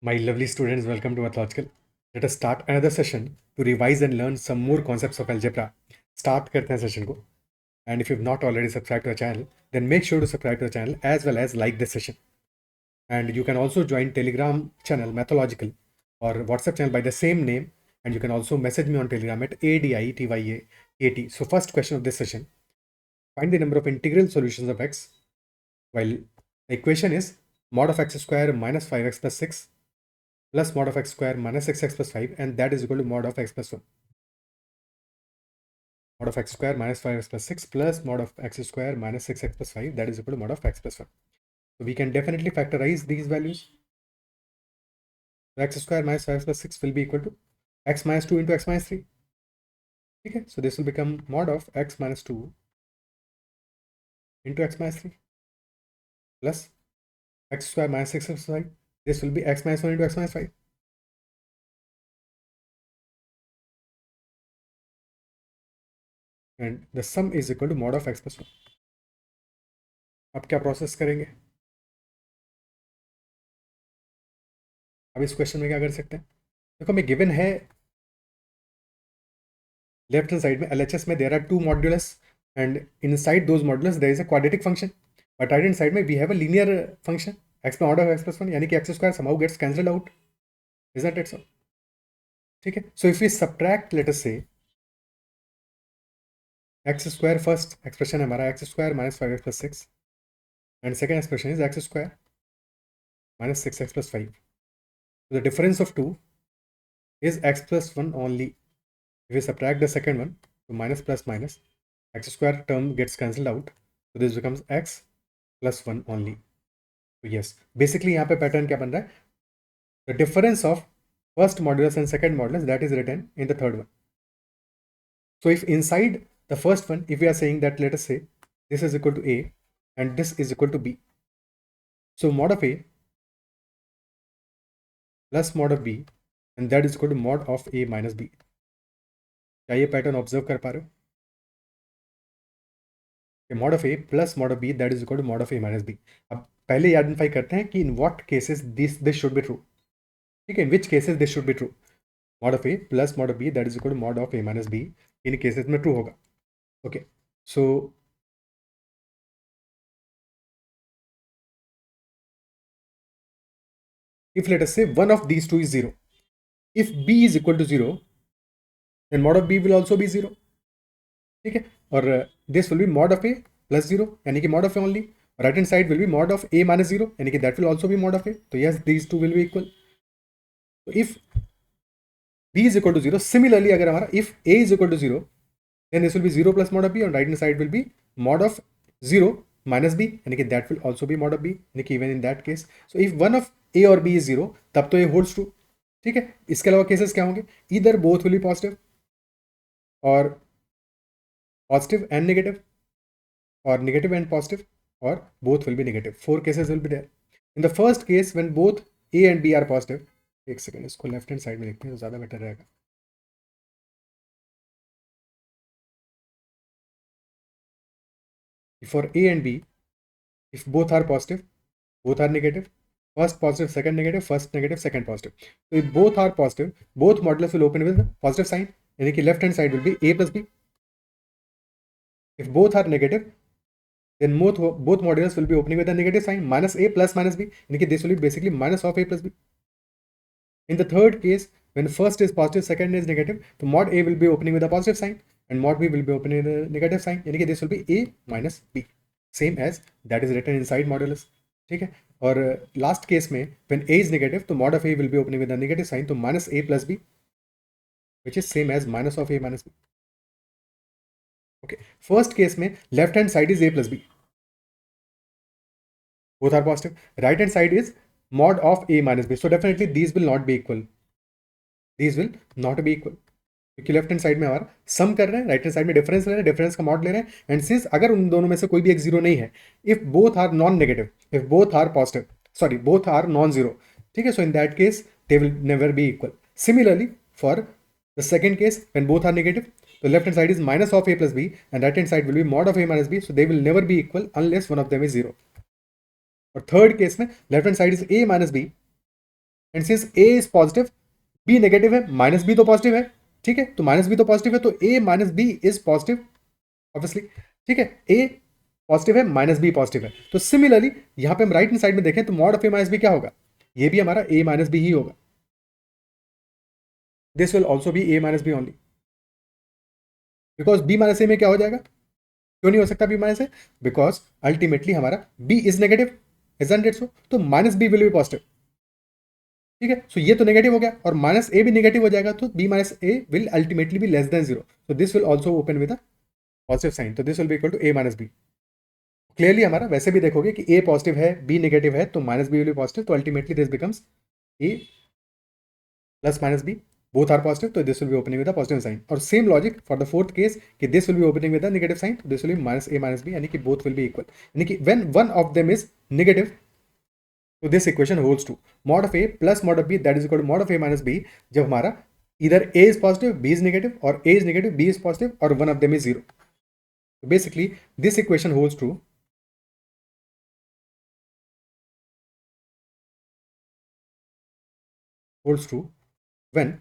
My lovely students, welcome to Mathological. Let us start another session to revise and learn some more concepts of algebra. Start करते हैं session को. And if you've not already subscribed to our channel, then make sure to subscribe to our channel as well as like this session. And you can also join Telegram channel Mathological or WhatsApp channel by the same name. And you can also message me on Telegram at ADITYAAT. So first question of this session, find the number of integral solutions of x. While the equation is mod of x square minus 5x plus 6 plus mod of x square minus 6x plus 5, and that is equal to mod of x plus 1. Mod of x square minus 5x plus 6 plus mod of x square minus 6x plus 5, that is equal to mod of x plus 1. So we can definitely factorize these values. So x square minus 5x plus 6 will be equal to x minus 2 into x minus 3. Okay, so this will become mod of x minus 2 into x minus 3 plus x square minus 6x plus 5. This will be x minus 1 into x minus 5. And the sum is equal to mod of x plus 1. अब क्या process करेंगे? अब इस question में क्या कर सकते हैं? देखो हमें गिवन है लेफ्ट हैंड साइड में LHS में there are two modulus and inside those modulus there is a quadratic function, but right hand side में we have a linear function x में ऑर्डर ऑफ x प्लस 1, यानी कि x square somehow gets cancelled out, isn't it so? ठीक है, so if we subtract let us say x square, first expression है हमारा x square minus 5x plus 6 and second expression is x square minus 6x plus 5. The difference of two is x plus 1 only. If we subtract the second one, so minus plus minus, x square term gets cancelled out, so this becomes x plus 1 only. So yes, basically यहाँ पे pattern क्या बन रहा है? The difference of first modulus and second modulus, that is written in the third one. So if inside the first one, if we are saying that, let us say this is equal to a and this is equal to b, so mod of a plus mod of b and that is equal to mod of a minus b. क्या ये pattern observe कर पा रहे हो? mod of a plus mod of b that is equal to mod of a minus b. अब पहले identify करते हैं कि in what cases this should be true. ठीक है, in which cases this should be true. mod of a plus mod of b that is equal to mod of a minus b in cases में true होगा. Okay, so if let us say one of these two is 0, if b is equal to 0 then mod of b will also be 0. ठीक है, और this will be mod of a plus 0 यानी कि mod of a only. Right hand side will B mod of a minus 0 यानी कि that will also be mod of a. तो yes, these two will be equal. So if b is equal to 0, similarly अगर हमारा if a is equal to 0 then this will be 0 plus mod of b and right hand side will be mod of 0 minus b यानी कि that will also be mod of b यानी कि even in that case. So if one of a और b is 0 तब तो ये holds true. ठीक है, इसके अलावा केसेस क्या होंगे? either both will be positive और positive and negative or negative and positive or both will be negative. 4 cases will be there. In the first case when both a and b are positive, एक second इसको left hand side में लिखते हैं तो ज़्यादा better रहेगा. For a and b, if both are positive, both are negative, first positive, second negative, first negative, second positive. So if both are positive, both modulus will open with positive sign, यानी कि left hand side will be a plus b. If both are negative, then both modulus will be opening with a negative sign, minus a plus minus b, यानी कि this will be basically minus of a plus b. In the third case, when first is positive, second is negative, so mod a will be opening with a positive sign and mod b will be opening with a negative sign, यानी कि this will be a minus b, same as that is written inside modulus. ठीक है, और last case में when a is negative तो mod of a will be opening with a negative sign, तो minus a plus b which is same as minus of a minus b. Okay, first case में left hand side is a plus b, both are positive. Right hand side is mod of a minus b, so definitely these will not be equal. These will not be equal क्योंकि left hand side में हमारा सम कर रहे हैं, right hand side में difference ले रहे हैं, डिफरेंस का मॉड ले रहे हैं. एंड सिंस अगर उन दोनों में से कोई भी एक जीरो नहीं है, if both are non negative, if both are positive, sorry both are non zero, ठीक है, so in that case they will never be equal. Similarly for the second case when both are negative, तो left hand side is minus of A plus B and right hand side will be mod of A minus B, so they will never be equal unless one of them is zero. और third case में left hand side is A minus B and since A is positive, B negative है, minus B तो positive है, ठीक है, तो minus B तो positive है, तो A minus B is positive obviously, ठीक है, ए पॉजिटिव है, माइनस बी पॉजिटिव है। तो सिमिलरली यहां पे हम राइट हैंड साइड में देखें तो mod of A minus B क्या होगा, ये भी हमारा ए माइनस बी ही होगा, this will also be A minus B only, because B minus A में क्या हो जाएगा, क्यों नहीं हो सकता B minus A, because ultimately हमारा B is negative, isn't it so, तो minus B will be positive, ठीक है, सो ये तो नेगेटिव हो गया और माइनस ए भी नेगेटिव हो जाएगा, तो B minus A will ultimately be less than zero, so this will also open with a positive sign, तो this will be equal to a minus b। Clearly हमारा वैसे भी देखोगे कि a पॉजिटिव है, b नेगेटिव है, तो minus B will be positive, तो ultimately this becomes a plus minus b, both are positive, तो this will be opening with a positive sign. और same logic for the fourth case कि this will be opening with अ नेगेटिव साइन, तो this will be माइनस a minus b, यानी कि बोथ विल बी इक्वल, यानी कि when one of them is negative, तो this equation holds true, mod of a plus mod of b that is equal to mod of a minus b, जब हमारा either a is positive, b is negative, or a is negative, b is positive, or one of them is zero। So basically this equation holds true when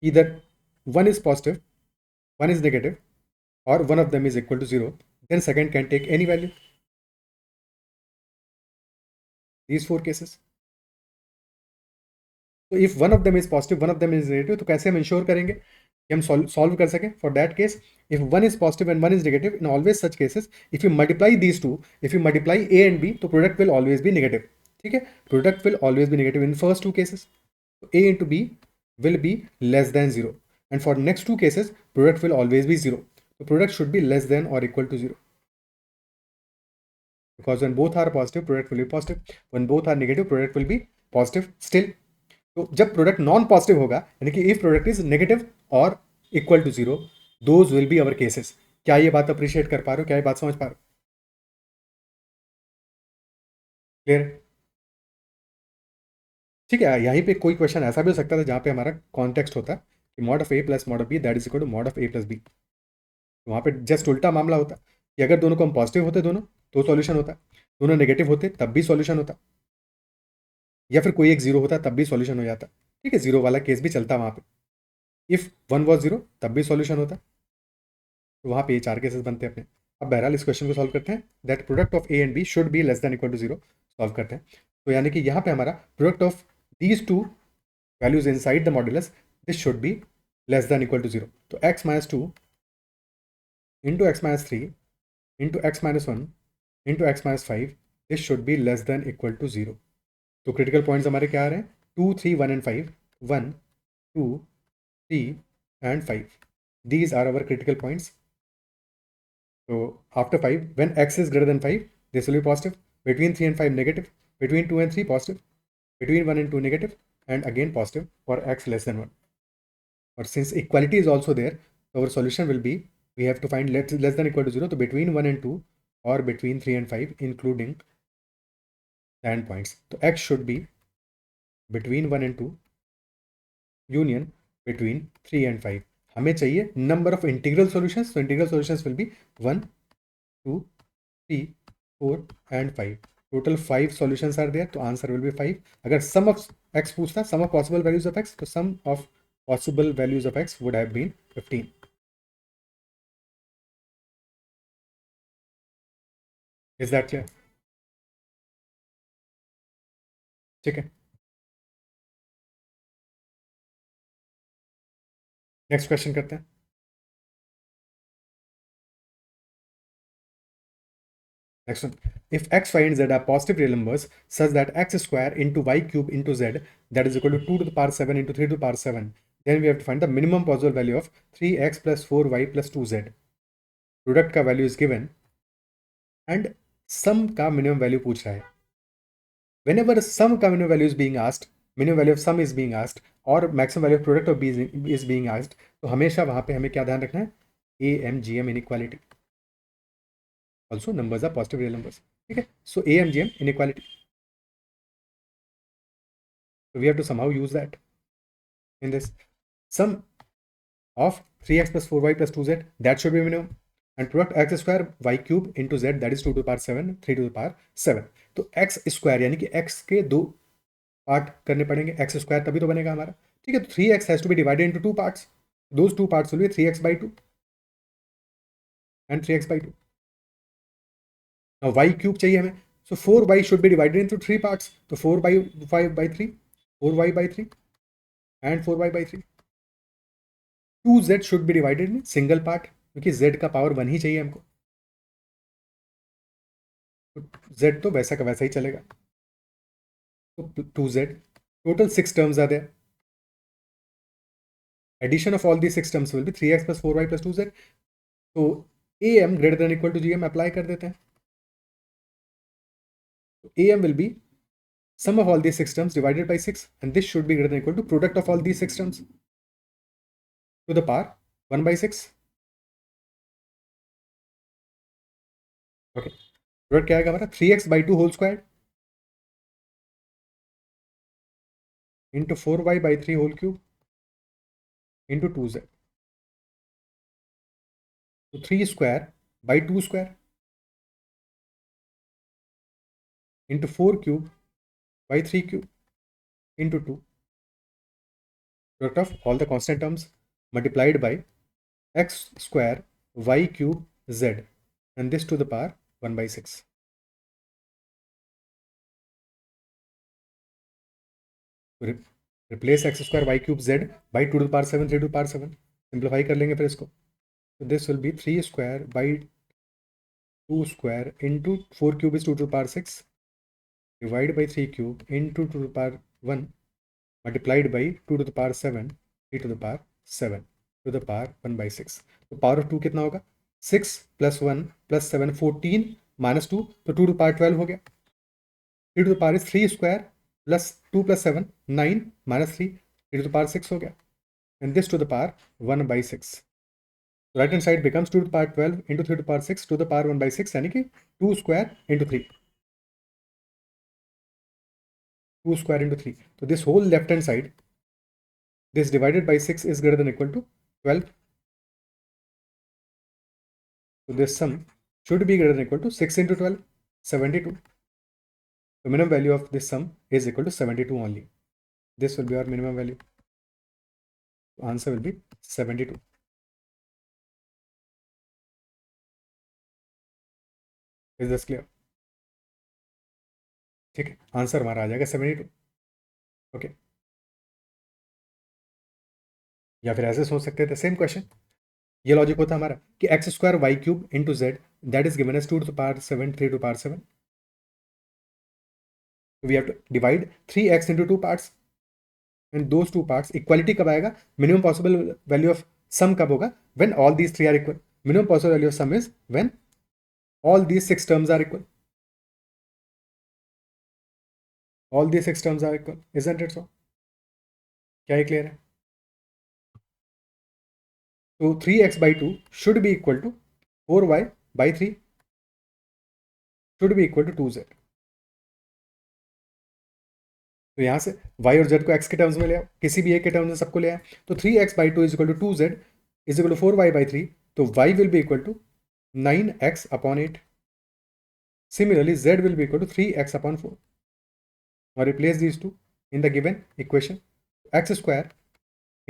either one is positive, one is negative, or one of them is equal to zero, then second can take any value, these four cases। तो if one of them is positive, one of them is negative, तो कैसे हम ensure करेंगे कि हम solve कर सकें for that case, if one is positive and one is negative, in always such cases if you multiply these two, if you multiply A and B, तो product will always be negative, ठीक है, product will always be negative in first two cases, A into B will be less than zero, and for next two cases product will always be zero, तो product should be less then और equal to zero, because when both are positive product will be positive, when both are negative product will be positive still। तो जब product non positive होगा, यानी कि if product is negative और equal to zero, those will be our cases. क्या ये बात appreciate कर पा रहे हो, क्या ये बात समझ पा रहे हो, क्लियर, ठीक है। यहीं पे कोई क्वेश्चन ऐसा भी हो सकता था जहां पे हमारा कॉन्टेक्स्ट होता कि mod of A plus mod of B that is equal to mod of A plus B, वहां पे जस्ट उल्टा मामला होता कि अगर दोनों को हम पॉजिटिव होते दोनों, तो सॉल्यूशन होता, दोनों नेगेटिव होते तब भी सॉल्यूशन होता, या फिर कोई एक जीरो होता तब भी सॉल्यूशन हो जाता, ठीक है, जीरो वाला केस भी चलता वहां पे, इफ वन वॉज जीरो तब भी सॉल्यूशन होता, तो वहाँ पे ये चार केसेस बनते हैं अपने। अब बहरहाल इस क्वेश्चन को सॉल्व करते हैं, that product of A and B should be less than equal to zero, solve करते हैं। तो यानी कि यहाँ पे हमारा product of these two values inside the modulus, this should be less than equal to zero, तो x minus two into x minus three into x minus one into x minus five, this should be less than equal to zero. तो critical points हमारे क्या आ रहे हैं, two three one and five, one two three and five, these are our critical points. So after 5, when x is greater than 5, this will be positive. Between 3 and 5, negative. Between 2 and 3, positive. Between 1 and 2, negative. And again positive for x less than 1. But since equality is also there, our solution will be, we have to find less than equal to 0. So between 1 and 2 or between 3 and 5, including the endpoints. So x should be between 1 and 2, union between 3 and 5. हमें चाहिए number of integral solutions. So integral solutions will be 1, 2, 3, 4 and 5. Total 5 solutions are there, तो answer will be 5। अगर sum of x पूछता, sum of possible values of x, तो sum of possible values of x would have been 15। Is that clear? ठीक है, next question करते हैं। Next one. If x, y, and z are positive real numbers such that x square into y cube into z that is equal to 2 to the power 7 into 3 to the power 7, then we have to find the minimum possible value of 3x plus 4y plus 2z। Product का value is given and sum का minimum value पूछ रहा है। whenever sum का minimum value is being asked, minimum value of sum is being asked, और maximum value of product of b is being asked, तो हमेशा वहां पे हमें क्या ध्यान रखना है, AMGM inequality, also numbers are positive real numbers, ठीक है, so AMGM inequality, so we have to somehow use that in this sum of 3x plus 4y plus 2z, that should be minimum. And product x square y cube into z, that is 2 to the power 7, 3 to the power 7. तो x square यानी कि x के दो part करने पड़ेंगे, x square तभी तो बनेगा हमारा, ठीक है। तो 3x has to be divided into two parts, those two parts will be 3x/2 and 3x/2. Now y cube चाहिए हमें, so 4y should be divided into three parts, तो 4/5/3, 4y/3 and 4y/3. 2z should be divided in single part, क्योंकि z का power 1 ही चाहिए हमको, तो z तो वैसा का वैसा ही चलेगा. तो 2z, total 6 terms are there. Addition of all these 6 terms will be 3x plus 4y plus 2z. तो am greater than equal to gm apply कर देते हैं. So am will be sum of all these 6 terms divided by 6, and this should be greater than equal to product of all these 6 terms to the power 1/6. Okay, product क्या आएगा हमारा, 3x/2 whole squared into 4y/3 whole cube into 2z. So 3 square by 2 square into 4 cube by 3 cube into 2. Product of all the constant terms multiplied by x square y cube z, and this to the power 1/6. Replace x square y cube z by 2 to the power 7, 3 to the power 7. Simplify कर लेंगे फिर इसको. So this will be 3 square by 2 square into 4 cube is 2 to the power 6 divided by 3 cube into 2 to the power 1 multiplied by 2 to the power 7, 3 to the power 7 to the power 1/6. तो power of 2 कितना होगा, 6 plus 1 plus 7 14 minus 2, तो 2 to the power 12 हो गया. 3 to the power is 3 square plus 2 plus 7 9 minus 3, 3 to the power 6 हो गया, and this to the power 1/6. Right hand side becomes 2 to the power 12 into 3 to the power 6 to the power 1/6, यानी कि 2 square into 3. 2 square into 3. So this whole left hand side, this divided by 6 is greater than equal to 12. So this sum should be greater than equal to 6 into 12, 72. The minimum value of this sum is equal to 72 only. This will be our minimum value. So answer will be 72. Is this clear? ठीक है, answer हमारा आ जाएगा 72. Okay, या फिर ऐसे सोच सकते थे, सेम क्वेश्चन. ये लॉजिक होता हमारा कि x square y cube into z, that is given as 2 to the power 7, 3 to the power 7. We have to divide 3x into 2 parts, and those 2 parts equality कब आएगा, minimum possible value of sum कब होगा, when all these 3 are equal. Minimum possible value of sum is when all these 6 terms are equal. All these 6 terms are equal, isn't it so? क्या ये clear है? तो 3x/2 should be equal to 4y/3 should be equal to 2z. तो यहाँ से y और z को x के टर्म्स में ले आओ, किसी भी एक के टर्म्स में सबको ले आए, तो 3x/2 is equal to 2z is equal to 4y/3, तो y will be equal to 9x/8. Similarly, z will be equal to 3x/4. Now replace these two in the given equation. X square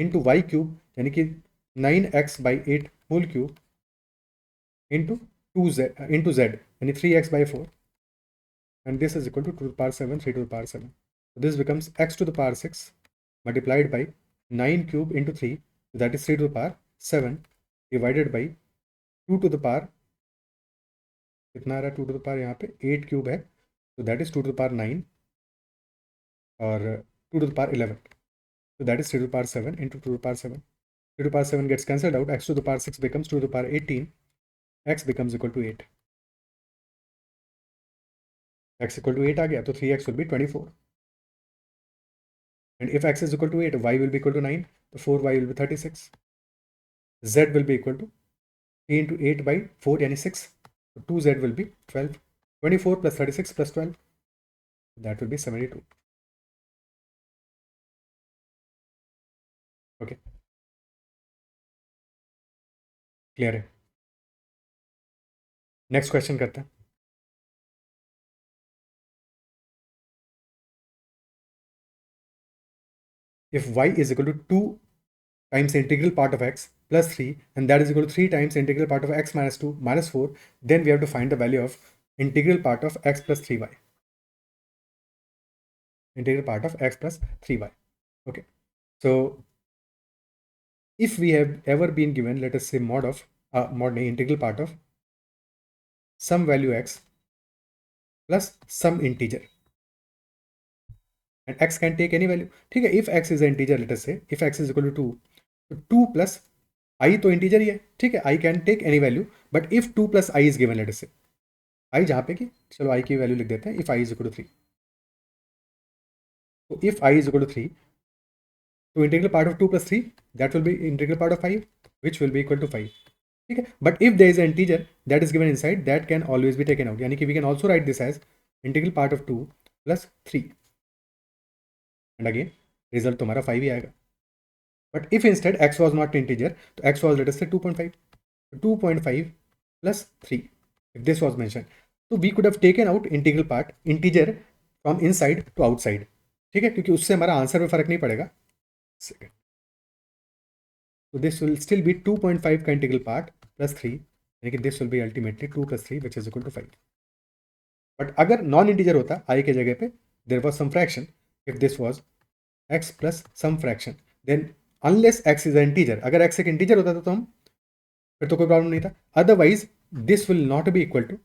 into y cube यानी कि 9x/8 whole cube into 2z into z यानी 3x/4, and this is equal to 2 to the power 7, 3 to the power 7. So this becomes x to the power 6 multiplied by 9 cube into 3, so that is 3 to the power 7 divided by 2 to the power, कितना आ रहा है 2 to the power, यहाँ पे 8 cube है, so that is 2 to the power 9 और 2 to the power 11, so that is 3 to the power 7 into 2 to the power 7. 3 to the power 7 gets cancelled out, x to the power 6 becomes 2 to the power 18, x becomes equal to 8. x equal to 8 आ गया, तो 3x will be 24. And if x is equal to 8, y will be equal to 9, so 4y will be 36. Z will be equal to 3 into 8 by 4 यानी 6, so 2z will be 12. 24 plus 36 plus 12, that will be 72. Okay. Clear है? Next question करते हैं. If y is equal to 2 times the integral part of x plus 3, and that is equal to 3 times the integral part of x minus 2 minus 4, then we have to find the value of integral part of x plus 3y. Integral part of x plus 3y. Okay. So if we have ever been given, let us say, mod integral part of some value x plus some integer, and x can take any value. ठीक है, if x is an integer, let us say if x is equal to 2, तो 2 plus i तो integer ही है. ठीक है, i can take any value, but if 2 plus i is given, let us say i जहाँ पे कि चलो i की वैल्यू लिख देते हैं, if i is equal to 3. तो if i is equal to 3, तो integral part of 2 plus 3, that will be integral part of 5, which will be equal to 5. ठीक है, but if there is an integer that is given inside, that can always be taken out, यानी कि we can also write this as integral part of 2 plus 3, and again result तुम्हारा 5 ही आएगा. But if instead x was not integer, तो x was, let us say, 2.5. 2.5 plus 3, if this was mentioned, so we could have taken out integral part integer from inside to outside. ठीक है, क्योंकि उससे हमारा answer में फर्क नहीं पड़ेगा. Second, so this will still be 2.5 का इंटीग्रल पार्ट प्लस 3, यानी कि this will be ultimately 2 plus 3 which is equal to 5. But अगर नॉन इंटीजर होता i के जगह पे, there was some fraction, if this was x plus some fraction, then unless x is an integer, अगर x एक integer होता था तो हम फिर तो कोई प्रॉब्लम नहीं था. Otherwise this will not be equal to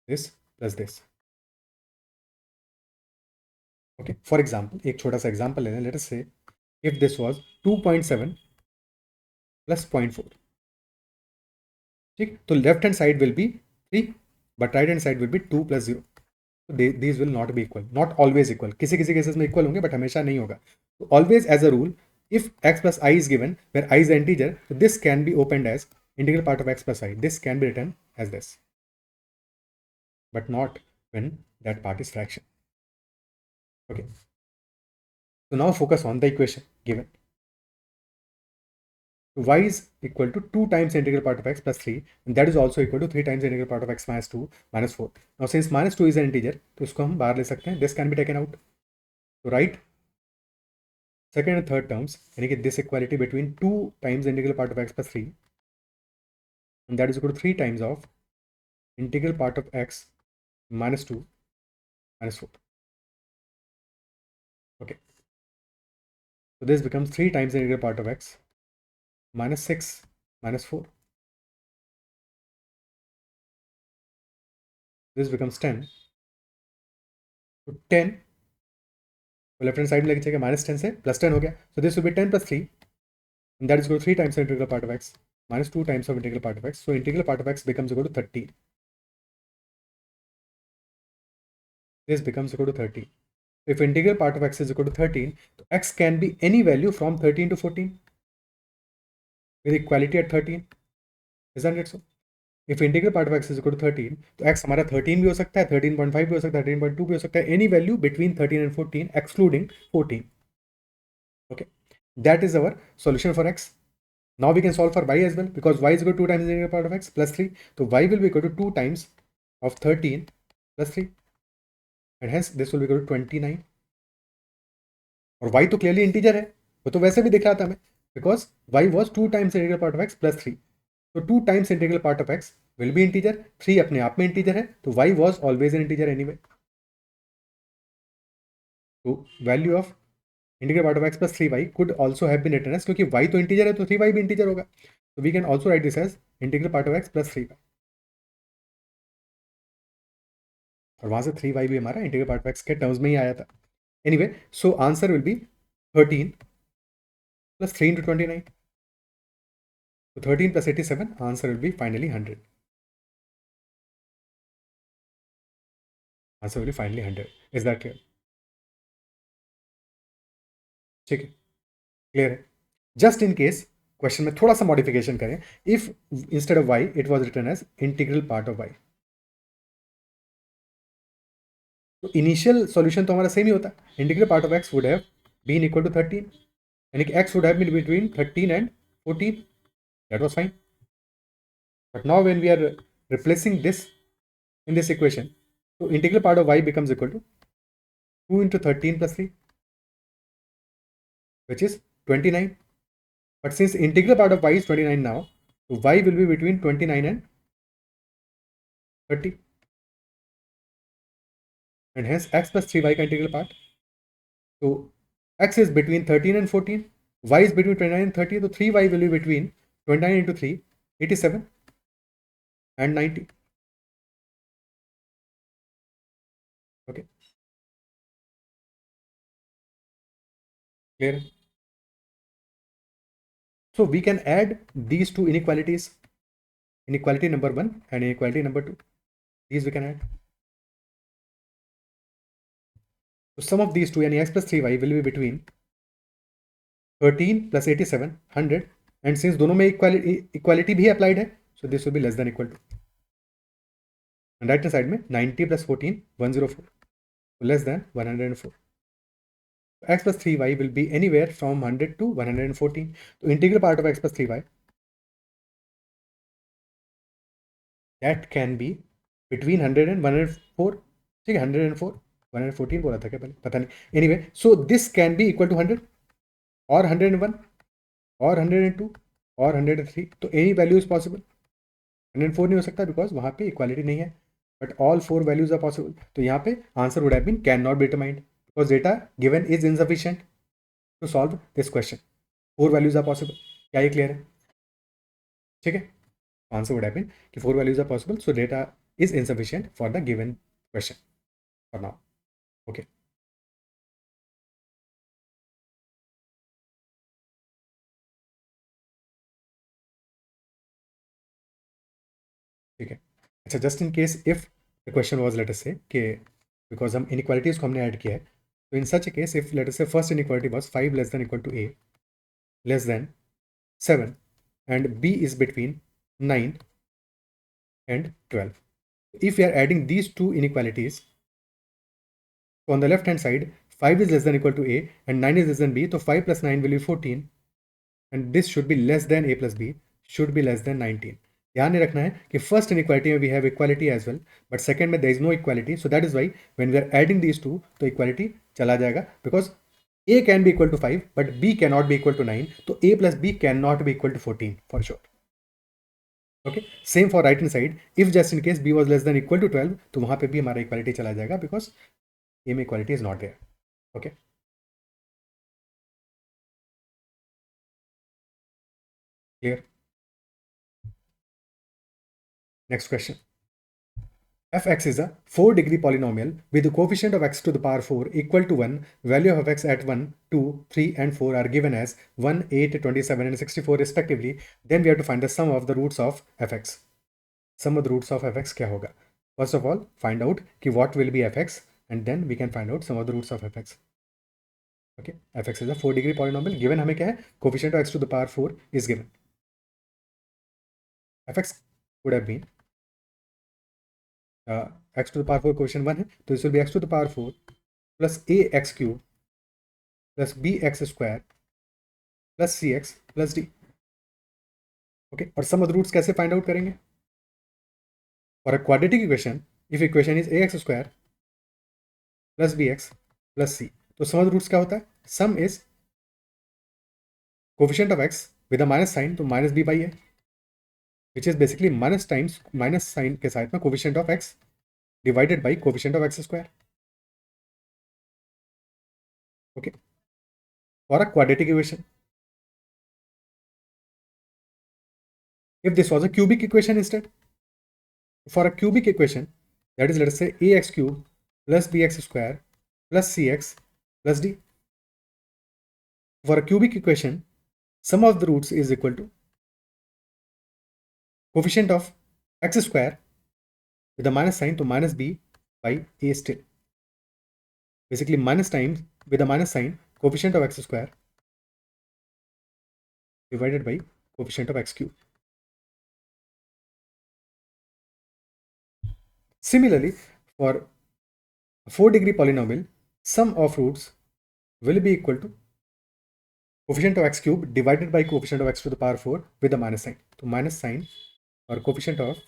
this plus this. Okay, for example एक छोटा सा एग्जाम्पल लेना. लेट अस से इफ दिस वाज 2.7 प्लस 0.4. ठीक, तो left hand side will B 3, but right hand side will B 2 plus 0. These will not be equal, not always equal. किसी किसी cases में इक्वल होंगे बट हमेशा नहीं होगा. तो always as a rule, if x plus I is given, where I is the integer, so this can be opened as integral part of x plus I. This can be written as this, but not when that part is fraction. Okay. So now focus on the equation given. So y is equal to 2 times the integral part of x plus 3, and that is also equal to 3 times the integral part of x minus 2 minus 4. Now since minus 2 is an integer, तो इसको हम बाहर ले सकते हैं. This can be taken out. So write second and third terms, यानी कि this equality between 2 times the integral part of x plus 3, and that is equal to 3 times of integral part of x minus 2 minus 4. Okay. So this becomes 3 times the integral part of x minus 6 minus 4. This becomes 10. So 10 left hand side में लेके चलेगा, minus 10 से plus 10 हो गया. सो this will be 10 plus 3, and that is equal to 3 times the integral part of x minus 2 times of integral part of x. So integral part of x becomes equal to 30. This becomes equal to 30. If integral part of x is equal to 13, so x can be any value from 13 to 14 with equality at 13. Isn't it so? If integral part of x is equal to 13, तो x हमारा 13 भी हो सकता है, 13.5 भी हो सकता है, 13.2 भी हो सकता है, any value between 13 and 14 excluding 14. Okay, that is our solution for x. Now we can solve for y as well, because y is equal to 2 times the integral part of x plus 3. So y will be equal to 2 times of 13 plus 3, and hence this will be equal to 29. और y तो clearly integer है, वो तो वैसे भी दिख रहा था हमें, because y was 2 times the integral part of x plus 3. So 2 times integral part of x will be integer, 3 अपने आप में integer है, तो y was always an integer anyway. So value of integral part of x plus 3y could also have been written as, क्योंकि y तो integer है तो 3y भी integer होगा, so we can also write this as integral part of x plus 3y. और वहां से 3y भी हमारा इंटीग्रल पार्ट ऑफ x के टर्म्स में ही आया था. Anyway, so answer will be 13 plus 3 into 29. So 13 plus 87, answer will be finally 100. Answer will be finally 100. Is that clear? ठीक है, क्लियर है. जस्ट इन केस क्वेश्चन में थोड़ा सा मॉडिफिकेशन करें, if instead of y it was written as integral part of y, तो initial solution तो हमारा सेम ही होता. Integral part of x would have been equal to 13, यानी कि x would have been between 13 and 14. That was fine. But now when we are replacing this in this equation, so integral part of y becomes equal to 2 into 13 plus 3, which is 29. But since integral part of y is 29 now, so y will be between 29 and 30. And hence x plus 3y का integral part. So x is between 13 and 14. Y is between 29 and 30. So 3y will be between 29 into 3, 87 and 90. Okay. Clear? So we can add these two inequalities. Inequality number 1 and inequality number 2. These we can add. So sum of these two, yani x plus 3y will be between 13 plus 87, 100. And since दोनों में equality भी applied है, so this will be less than equal to. And right hand side में 90 plus 14, 104. So less than 104. So x plus 3y will be anywhere from 100 to 114. So integral part of x plus 3y, that can be between 100 and 104. ठीक है, 104, 114 बोला था क्या पहले, पता नहीं. Anyway, so this can be equal to 100 or 101 or 102 or 103. तो any value is possible. 104 नहीं हो सकता बिकॉज वहाँ पे इक्वालिटी नहीं है, but all 4 values are possible. तो यहाँ पे answer would have been can not be determined because data given is insufficient to solve this question. 4 values are possible. क्या ये क्लियर है? ठीक है. आंसर वुड हैव बीन कि 4 values are possible, so data is insufficient for the given question for now. Okay. ठीक है. अच्छा, just in case if the question was let us say कि बिकॉज हम इनइक्वालिटीज को हमने ऐड किया है, तो in such a case if let us say first inequality was 5 less than equal to a less than 7 and b is between 9 and 12. If we are adding these two inequalities, so on the left hand side 5 is less than equal to a and 9 is less than b, so 5 plus 9 will be 14 and this should be less than a plus b should be less than 19. ध्यान नहीं रखना है कि first inequality में we have equality as well, but second में there is no equality, so that is why when we are adding these two तो equality चला जाएगा because a can be equal to 5 but b cannot be equal to 9, तो a plus b cannot be equal to 14 for sure. Okay, same for right hand side. If just in case b was less than equal to 12, तो वहां पे भी हमारा equality चला जाएगा because a में equality is not there. Okay. Clear? Next question. fx is a 4-degree polynomial with the coefficient of x to the power 4 equal to 1. Value of fx at 1, 2, 3 and 4 are given as 1, 8, 27 and 64 respectively. Then we have to find the sum of the roots of fx. Sum of the roots of fx क्या होगा? First of all, find out कि what will be fx and then we can find out sum of the roots of fx. Okay, fx is a 4-degree polynomial. Given हमें क्या है? Coefficient of x to the power 4 is given. fx would have been x to the power 4 question 1 है, तो this will be x to the power 4 plus A x cube plus B x square plus C x plus D. Okay. और sum of the roots कैसे find out करेंगे? For a quadratic equation, if equation is A x square plus B x plus C, तो sum of the roots क्या होता है? Sum is coefficient of x with a minus sign, तो minus b by है, which is basically minus times minus sign के साथ में coefficient of x divided by coefficient of x square. Okay. For a quadratic equation, if this was a cubic equation instead, for a cubic equation, that is, let us say ax cube plus bx square plus cx plus d. For a cubic equation, sum of the roots is equal to coefficient of x square with a minus sign, to minus b by a still. Basically minus times with a minus sign coefficient of x square divided by coefficient of x cube. Similarly, for a 4-degree polynomial, sum of roots will be equal to coefficient of x cube divided by coefficient of x to the power 4 with the minus sign, तो minus sign और coefficient of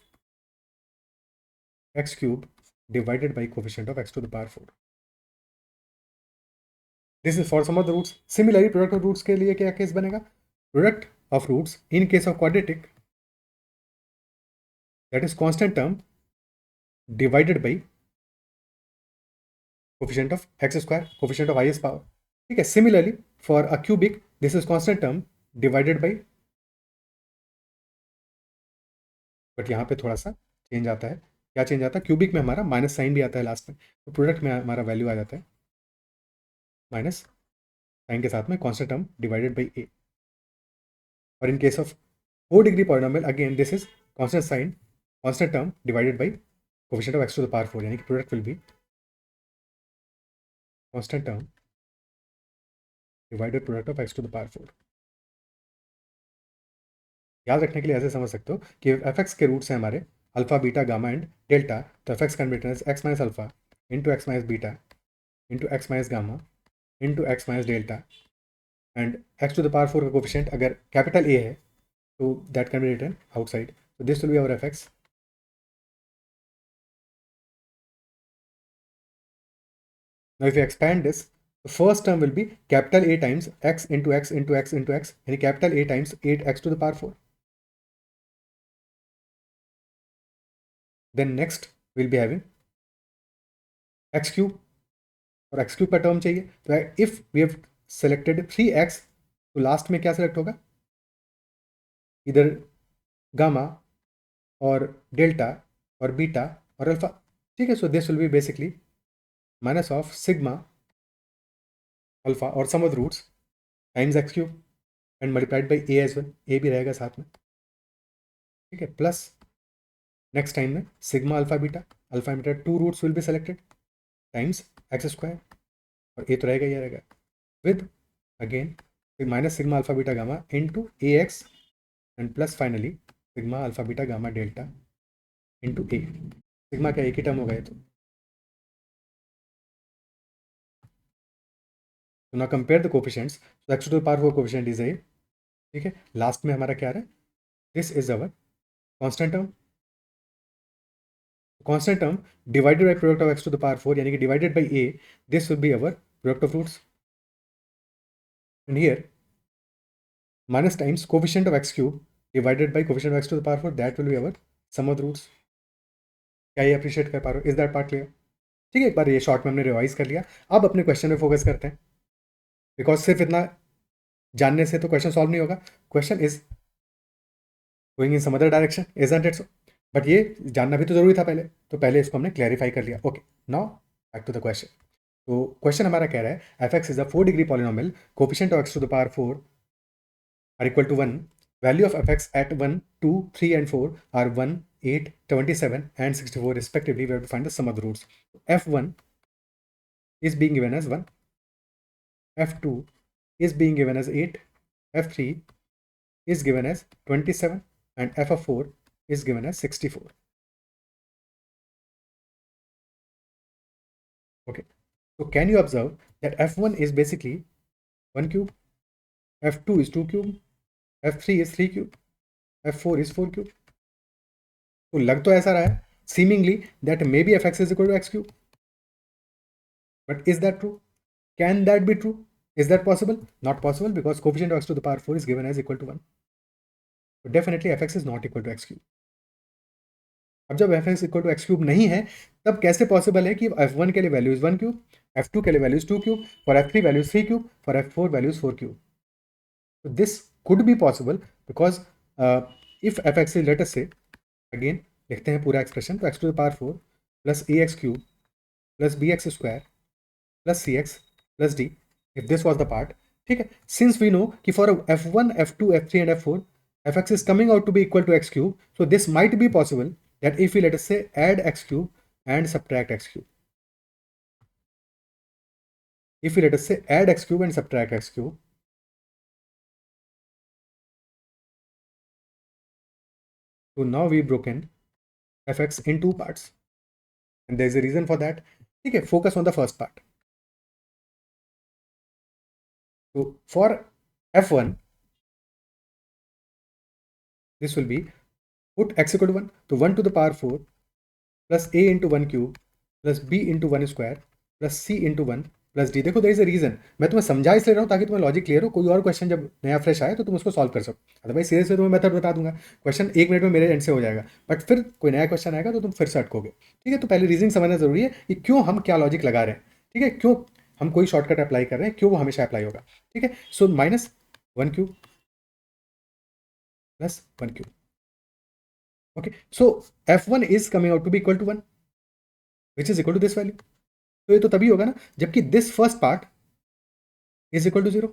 x cube divided by coefficient of x to the power 4. This is for sum of the roots. Similarly product of roots के लिए क्या case बनेगा? Product of roots in case of quadratic, that is constant term divided by coefficient of x square, coefficient of highest power. ठीक है. Similarly for a cubic, this is constant term divided by, but यहाँ पे थोड़ा सा change आता है. क्या change आता है? क्यूबिक में हमारा माइनस साइन भी आता है लास्ट में, तो प्रोडक्ट में हमारा वैल्यू आ जाता है माइनस साइन के साथ में constant term divided by a. और in case of 4 degree polynomial again this is constant sign constant term divided by coefficient of x to the power 4, यानी कि product will be constant term divided product of x to the power 4. याद रखने के लिए ऐसे समझ सकते हो कि एफ एक्स के रूट्स हैं हमारे alpha beta gamma and delta, तो f x can be written as x minus alpha into x minus beta into x minus gamma into x minus delta, and x to the power 4 का coefficient अगर capital A है तो that can be written outside, तो this will be our f x. Now if you expand this, the first term will be capital A times x into x into x into x, यानी capital A times 8x to the power 4. Then next we'll be having x cube, और x cube का term चाहिए, तो if we have selected 3x, तो last में क्या select होगा? इधर गामा और डेल्टा और बीटा और अल्फा. ठीक है. So this will be basically minus of sigma alpha और sum of the roots times x cube and multiplied by A as well, A भी रहेगा साथ में. ठीक है. प्लस नेक्स्ट टाइम में sigma alpha beta 2 roots will be selected times x square, और A तो रहेगा, ये रहेगा with again minus sigma alpha beta gamma into A x and plus finally sigma alpha beta gamma delta into a. Sigma का एक ही term हो गया. तो ना कंपेयर द कोफिशिएंट्स, तो x to the power 4 coefficient is a. ठीक है. लास्ट में हमारा क्या रहा है? This is our constant term. Constant term divided by product of x to the power 4, यानी कि divided by a, this will be our product of roots. And here minus times coefficient of x cube divided by coefficient of x to the power 4, that will be our sum of the roots. क्या ये appreciate कर पा रहे हो? Is that part clear? ठीक है. एक बार ये शॉर्ट में हमने रिवाइज कर लिया. अब अपने क्वेश्चन में फोकस करते हैं, बिकॉज सिर्फ इतना जानने से तो क्वेश्चन सॉल्व नहीं होगा. Question is going in some other direction, isn't it so? But ये जानना भी तो जरूरी था पहले, तो पहले इसको हमने क्लैरिफाई कर लिया. Okay. Now back to the question. तो क्वेश्चन हमारा कह रहा है f x is a 4 degree polynomial, coefficient of x to the power 4 are equal to 1. Value of f x at 1, 2, 3 and 4 are 1, 8, 27 and 64 respectively. We have to find the sum of the roots. f1 is being given as 1, f2 is being given as 8, f3 is given as 27 and f of 4 is given as 64. Okay, so can you observe that f1 is basically 1 cube, f2 is 2 cube, f3 is 3 cube, f4 is 4 cube. तो लग तो ऐसा रहा है seemingly that maybe fx is equal to x cube, but is that true? Can that be true? Is that possible? Not possible, because coefficient of x to the power 4 is given as equal to 1. So definitely fx is not equal to x cube. अब जब fx equal to x cube नहीं है, तब कैसे possible है कि f1 के लिए वैल्यू इज 1 क्यूब, f2 के लिए value is 2 cube, for f3 value is 3 cube, for f4 value is 4 cube. So this could be possible because if fx is, let us say, again लिखते हैं पूरा expression, तो x to the power 4 plus ax cube plus bx square plus cx plus d, if this was the part. ठीक है. Since we know कि for f1, f2, f3 and f4 fx is coming out to be equal to x cube, so this might be possible that if we, let us say, add x cube and subtract x cube, if we, let us say, add x cube and subtract x cube, so now we've broken fx in 2 parts, and there's a reason for that. Okay, focus on the first part. So for f1, this will be put x equal to 1, तो 1 to the power 4 plus a into 1 cube plus b into 1 square plus c into 1 plus D. देखो there is a reason, मैं तुम्हें समझा इसलिए रहा हूँ ताकि तुम्हें लॉजिक क्लियर हो, कोई और क्वेश्चन जब नया फ्रेश आए तो तुम उसको सॉल्व कर सको। अदरवाइज सीधे से तुम्हें मेथड बता दूंगा, क्वेश्चन 1 मिनट में मेरे एंड से हो जाएगा, बट फिर कोई नया क्वेश्चन आएगा तो तुम फिर से अटकोगे। ठीक है, तो पहले रीजनिंग समझना जरूरी है कि क्यों हम क्या लॉजिक लगा रहे हैं। ठीक है, क्यों हम कोई शॉर्टकट अप्लाई कर रहे हैं, क्यों वो हमेशा अप्लाई होगा। ठीक है, so minus 1 cube plus 1 cube. Okay, so f1 is coming out to be equal to 1 which is equal to this value. तो ये तो तभी होगा ना जबकि this first part is equal to 0.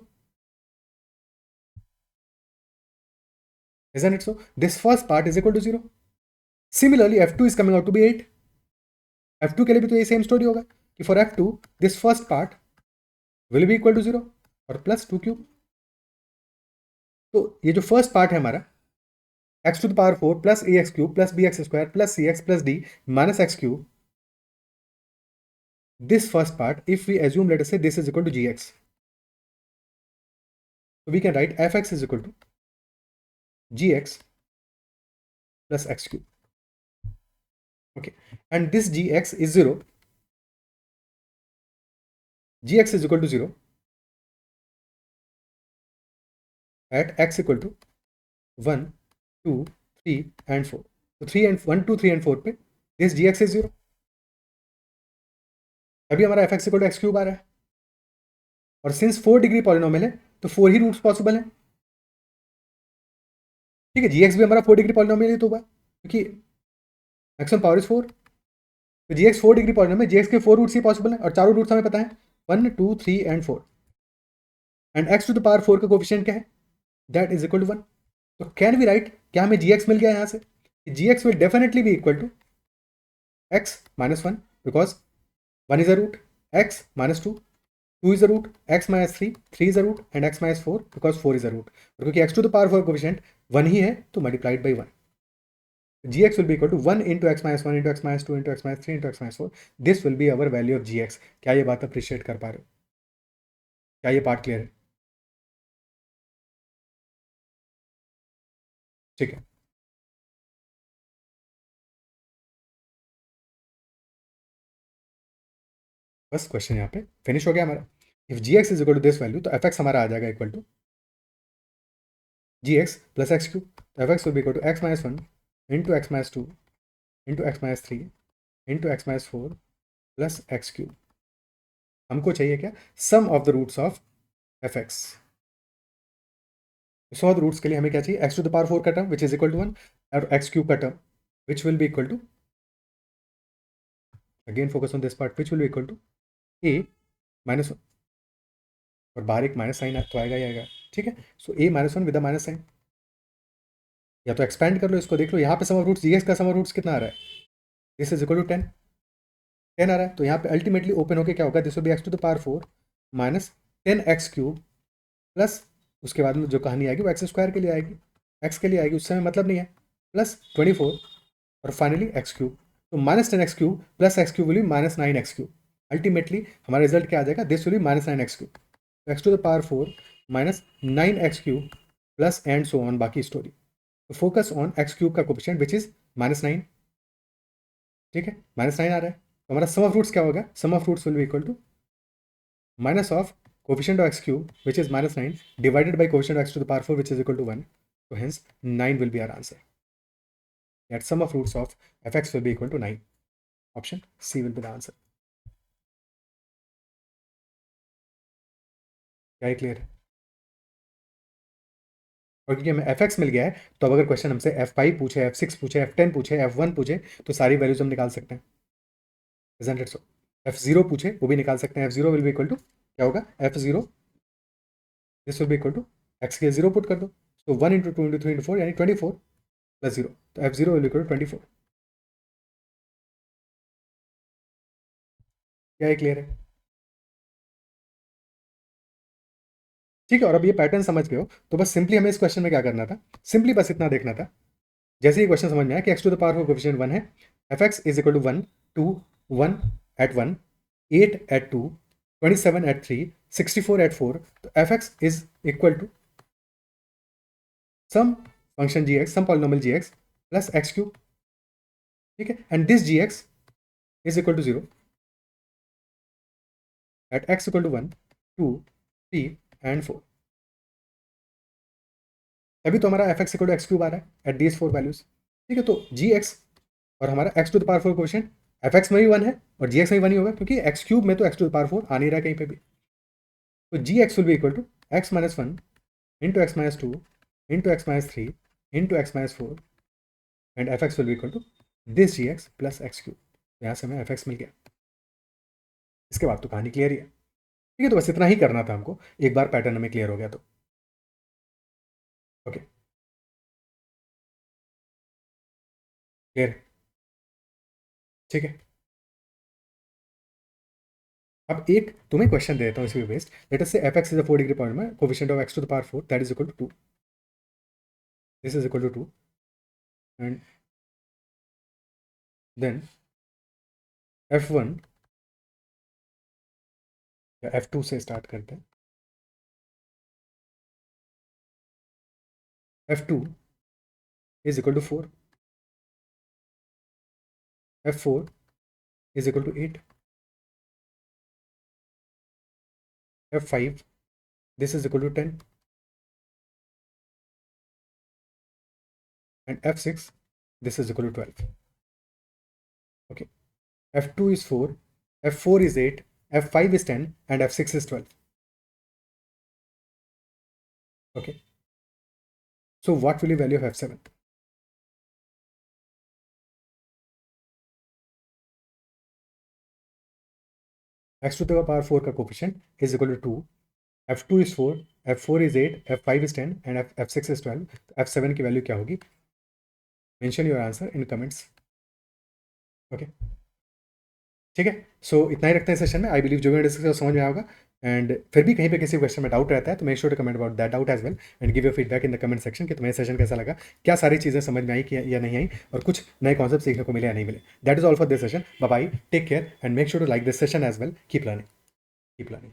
Isn't it so? This first part is equal to 0. Similarly, f2 is coming out to be 8. f2 के लिए भी तो ये सेम स्टोरी होगा कि for f2 this first part will be equal to 0 और plus 2 cube. तो ये जो फर्स्ट पार्ट है हमारा x to the power 4 plus ax cube plus bx square plus cx plus d minus x cube, this first part, if we assume, let us say this is equal to gx, so we can write fx is equal to gx plus x cube. Okay, and this gx is 0, gx is equal to 0 at x equal to 1, 2, 3 and 4. तो 3 and 1, 2, 3 and 4 पे this gx is 0। अभी हमारा fx equal to x cube आ रहा है और since 4 degree polynomial है तो 4 ही रूट्स पॉसिबल है। ठीक है, gx भी हमारा 4 डिग्री पॉलिनोमियल ही तो हुआ क्योंकि मैक्सिमम पावर इज 4, तो gx 4 डिग्री पॉलिनोमियल, gx के 4 रूट्स ही पॉसिबल है और चारों रूट्स हमें पता है 1, 2, 3 and 4 and x to the power 4 का कोफिशिएंट क्या है, दैट इज इक्वल टू 1। तो कैन वी राइट, क्या हमें gx मिल गया यहाँ से, gx will definitely be equal to x minus 1 because 1 is a root, x minus 2, 2 is a root, x minus 3, 3 is a root and x minus 4 because 4 is a root। और क्योंकि x to the power 4 coefficient 1 ही है तो multiplied by 1, gx will be equal to 1 into x minus 1 into x minus 2 into x minus 3 into x minus 4। this will be our value of gx। क्या ये बात appreciate कर पा रहे हो, क्या ये पार्ट क्लियर है? ठीक है, बस क्वेश्चन यहाँ पे फिनिश हो गया हमारा। If gx is equal to this value तो fx हमारा आ जाएगा equal to gx plus x cube, तो fx will be equal to x minus 1 into x minus 2 into x minus 3 into x minus 4 plus x cube. हमको चाहिए क्या, sum of the roots of fx। Sum of the roots के लिए हमें क्या चाहिए, x to the power 4 का term which is equal to 1 और x क्यूब का term which will be equal to, again focus on this part, which will be equal to a minus 1 और बाहर एक माइनस साइन तो आएगा ही आएगा। ठीक है, so a minus 1 with the minus sign, या तो एक्सपेंड कर लो इसको, देख लो यहाँ पे सम ऑफ रूट्स gx का सम ऑफ रूट्स कितना आ रहा है, दिस इज इक्वल टू 10 आ रहा है, तो यहाँ पे अल्टीमेटली ओपन होकर क्या होगा, this will be x to the power 4 minus 10x cube plus उसके बाद में जो कहानी आएगी वो एक्स स्क्वायर के लिए आएगी, एक्स के लिए आएगी, उससे हमें मतलब नहीं है, प्लस 24 और फाइनली एक्स क्यूब। तो minus 10x cube plus x cube will B minus 9x cube. Ultimately हमारा रिजल्ट क्या आ जाएगा, this will be minus 9x cube, तो x to the power 4 minus 9x cube plus and so on बाकी story. तो focus on x cube का coefficient which is minus 9। ठीक है, माइनस 9 आ रहा है, तो हमारा सम ऑफ रूट्स क्या होगा, sum of roots will be equal to minus of coefficient of x cube which is minus 9 divided by coefficient of x to the power 4 which is equal to 1। So hence 9 will be our answer. That sum of roots of fx will be equal to 9. Option C will be the answer. क्या ये clear है? और क्योंकि हमें fx मिल गया है तो अब अगर क्वेश्चन हमसे f5 पूछे, f6 पूछे, f10 पूछे, f1 पूछे तो सारी वैल्यूज हम निकाल सकते हैं। Isn't it so? f0 पूछे वो भी निकाल सकते हैं, f0 will be equal to क्या होगा, f0 this will be equal to x के 0 पुट कर दो, तो 1 into 2 into 3 into 4 यानी 24 प्लस 0, तो f0 will be equal to 24। क्या ये क्लियर है? ठीक है, और अब ये पैटर्न समझ गए हो तो बस सिंपली हमें इस क्वेश्चन में क्या करना था, सिंपली बस इतना देखना था, जैसे ही क्वेश्चन समझ में आया कि x to the power 4 coefficient 1 है, fx is equal to 1, 2, 1 at 1, 8 at 2, 27 at 3, 64 at 4, तो fx is equal to some function g x, some polynomial g x plus x cube, ठीक है, and this g x is equal to 0 at x equal to 1, 2, 3 and 4। तभी तो हमारा f x equal to x cube आ रहा है at these 4 values, ठीक है। तो जी एक्स और हमारा x to the power 4 coefficient f x में भी 1 है और जी एक्स में भी 1 ही होगा, क्योंकि एक्स क्यूब में तो एक्स टू द पावर 4 आ नहीं रहा है कहीं पे भी। तो g x will be equal to x minus 1 into x minus 2 into x minus 3 into x minus 4 and f x will be equal to this g x plus x cube. यहाँ से हमें एफ एक्स मिल गया। इसके बाद तो कहानी clear ही है, ठीक है। तो बस इतना ही करना था हमको, एक बार पैटर्न हमें क्लियर हो गया तो ओके, क्लियर, ठीक है। अब एक तुम्हें क्वेश्चन दे देता हूँ इसी based, let us say f x is a 4 degree polynomial, coefficient of x to the power 4 that is equal to 2, this is equal to 2 and then f1 या f2 से स्टार्ट करते हैं। f2 is equal to 4, f4 is equal to 8, f5 this is equal to 10 and f6 this is equal to 12, okay। f2 is 4, f4 is 8, f5 is 10 and f6 is 12, okay। So what will be value of f7? x to the power 4 का coefficient is equal to 2, f2 is 4, f4 is 8, f5 is 10 and f6 is 12, तो f7 की value क्या होगी? Mention your answer in comments, okay, ठीक है। सो इतना ही रखते हैं सेशन में। आई बिलीव जो भी डिस्कस समझ में आएगा, एंड फिर भी कहीं पे किसी क्वेश्चन में डाउट रहता है तो make sure to comment about that doubt as well and give your feedback in the comment section कि तुम्हें सेशन कैसा लगा, क्या सारी चीज़ें समझ में आई कि या नहीं आई, और कुछ नए कॉन्सेप्ट सीखने को मिले या नहीं मिले। That is all for this session. Bye bye, take care and make sure to like this session as well. Keep learning, keep learning.